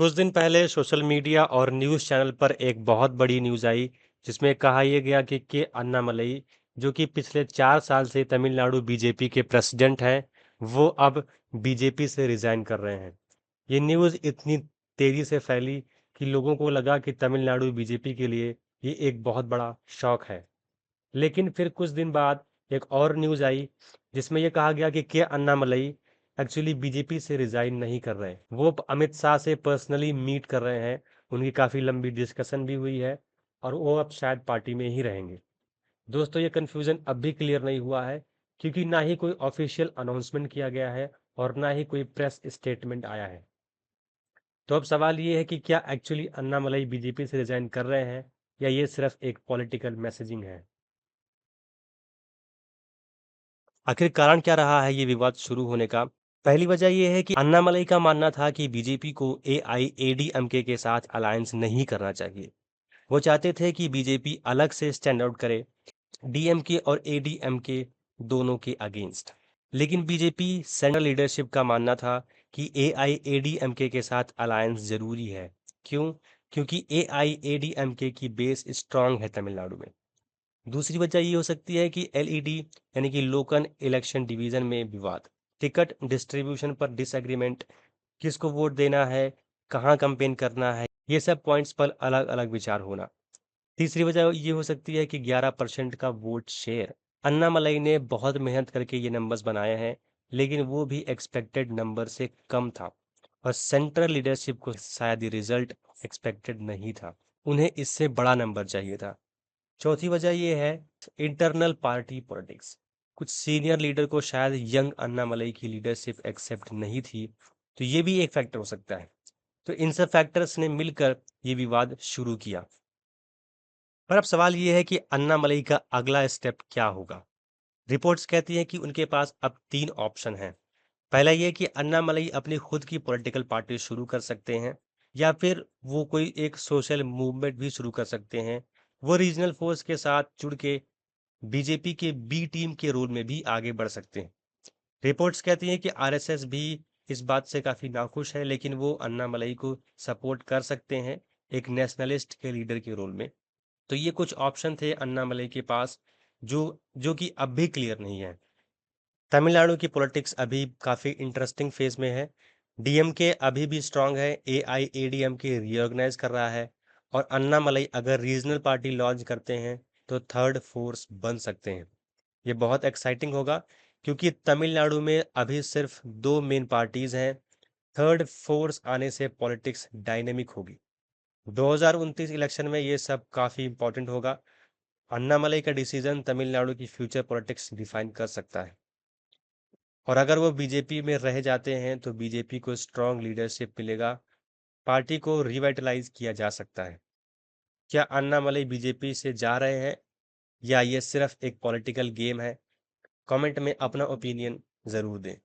कुछ दिन पहले सोशल मीडिया और न्यूज़ चैनल पर एक बहुत बड़ी न्यूज़ आई जिसमें कहा यह गया कि अन्नामलई जो कि पिछले 4 साल से तमिलनाडु बीजेपी के प्रेसिडेंट हैं वो अब बीजेपी से रिजाइन कर रहे हैं। ये न्यूज़ इतनी तेजी से फैली कि लोगों को लगा कि तमिलनाडु बीजेपी के लिए ये एक बहुत बड़ा शौक है। लेकिन फिर कुछ दिन बाद एक और न्यूज़ आई जिसमें यह कहा गया कि अन्नामलई एक्चुअली बीजेपी से रिजाइन नहीं कर रहे। वो अमित शाह से पर्सनली मीट कर रहे हैं। उनकी काफ़ी लंबी डिस्कशन भी हुई है और वो अब शायद पार्टी में ही रहेंगे। दोस्तों, ये कन्फ्यूज़न अब भी क्लियर नहीं हुआ है क्योंकि ना ही कोई ऑफिशियल अनाउंसमेंट किया गया है और ना ही कोई प्रेस स्टेटमेंट आया है। तो अब सवाल ये है कि क्या एक्चुअली अन्नामलई बीजेपी से रिजाइन कर रहे हैं या ये सिर्फ एक पॉलिटिकल मैसेजिंग है। आखिर कारण क्या रहा है ये विवाद शुरू होने का? पहली वजह ये है कि अन्नामलई का मानना था कि बीजेपी को एआईएडीएमके के साथ अलायंस नहीं करना चाहिए। वो चाहते थे कि बीजेपी अलग से स्टैंड आउट करे, डीएमके और एडीएमके दोनों के अगेंस्ट। लेकिन बीजेपी सेंट्रल लीडरशिप का मानना था कि एआईएडीएमके के साथ अलायंस जरूरी है। क्यों? क्योंकि एआईएडीएमके की बेस स्ट्रांग है तमिलनाडु में। दूसरी वजह ये हो सकती है कि एलईडी यानी कि लोकल इलेक्शन डिवीजन में विवाद, टिकट डिस्ट्रीब्यूशन पर डिसएग्रीमेंट, किसको वोट देना है, कहाँ कैंपेन करना है, ये सब पॉइंट्स पर अलग अलग विचार होना। तीसरी वजह ये हो सकती है कि 11% का वोट शेयर। अन्नामलई ने बहुत मेहनत करके ये नंबर्स बनाए हैं, लेकिन वो भी एक्सपेक्टेड नंबर से कम था और सेंट्रल लीडरशिप को शायद ये रिजल्ट एक्सपेक्टेड नहीं था। उन्हें इससे बड़ा नंबर चाहिए था। चौथी वजह ये है इंटरनल पार्टी पॉलिटिक्स। कुछ सीनियर लीडर को शायद यंग अन्नामलई की लीडरशिप एक्सेप्ट नहीं थी, तो ये भी एक फैक्टर हो सकता है। तो इन सब फैक्टर्स ने मिलकर ये विवाद शुरू किया। पर अब सवाल ये है कि अन्नामलई का अगला स्टेप क्या होगा। रिपोर्ट्स कहती हैं कि उनके पास अब 3 ऑप्शन हैं। पहला ये कि अन्नामलई अपनी खुद की पॉलिटिकल पार्टी शुरू कर सकते हैं या फिर वो कोई एक सोशल मूवमेंट भी शुरू कर सकते हैं। वो रीजनल फोर्स के साथ जुड़ के बीजेपी के बी टीम के रोल में भी आगे बढ़ सकते हैं। रिपोर्ट्स कहती हैं कि आरएसएस भी इस बात से काफी नाखुश है, लेकिन वो अन्नामलई को सपोर्ट कर सकते हैं एक नेशनलिस्ट के लीडर के रोल में। तो ये कुछ ऑप्शन थे अन्नामलई के पास जो जो कि अब भी क्लियर नहीं है। तमिलनाडु की पॉलिटिक्स अभी काफी इंटरेस्टिंग फेज में है। डीएमके अभी भी स्ट्रांग है, एआईएडीएमके रीऑर्गेनाइज कर रहा है और अन्नामलई अगर रीजनल पार्टी लॉन्च करते हैं तो थर्ड फोर्स बन सकते हैं। ये बहुत एक्साइटिंग होगा क्योंकि तमिलनाडु में अभी सिर्फ 2 मेन पार्टीज हैं। थर्ड फोर्स आने से पॉलिटिक्स डायनेमिक होगी। 2029 इलेक्शन में ये सब काफी इंपॉर्टेंट होगा। अन्नामलई का डिसीजन तमिलनाडु की फ्यूचर पॉलिटिक्स डिफाइन कर सकता है और अगर वो बीजेपी में रह जाते हैं तो बीजेपी को स्ट्रांग लीडरशिप मिलेगा, पार्टी को रिवाइटलाइज किया जा सकता है। क्या अन्नामलई बीजेपी से जा रहे हैं या ये सिर्फ एक पॉलिटिकल गेम है? कमेंट में अपना ओपिनियन जरूर दें।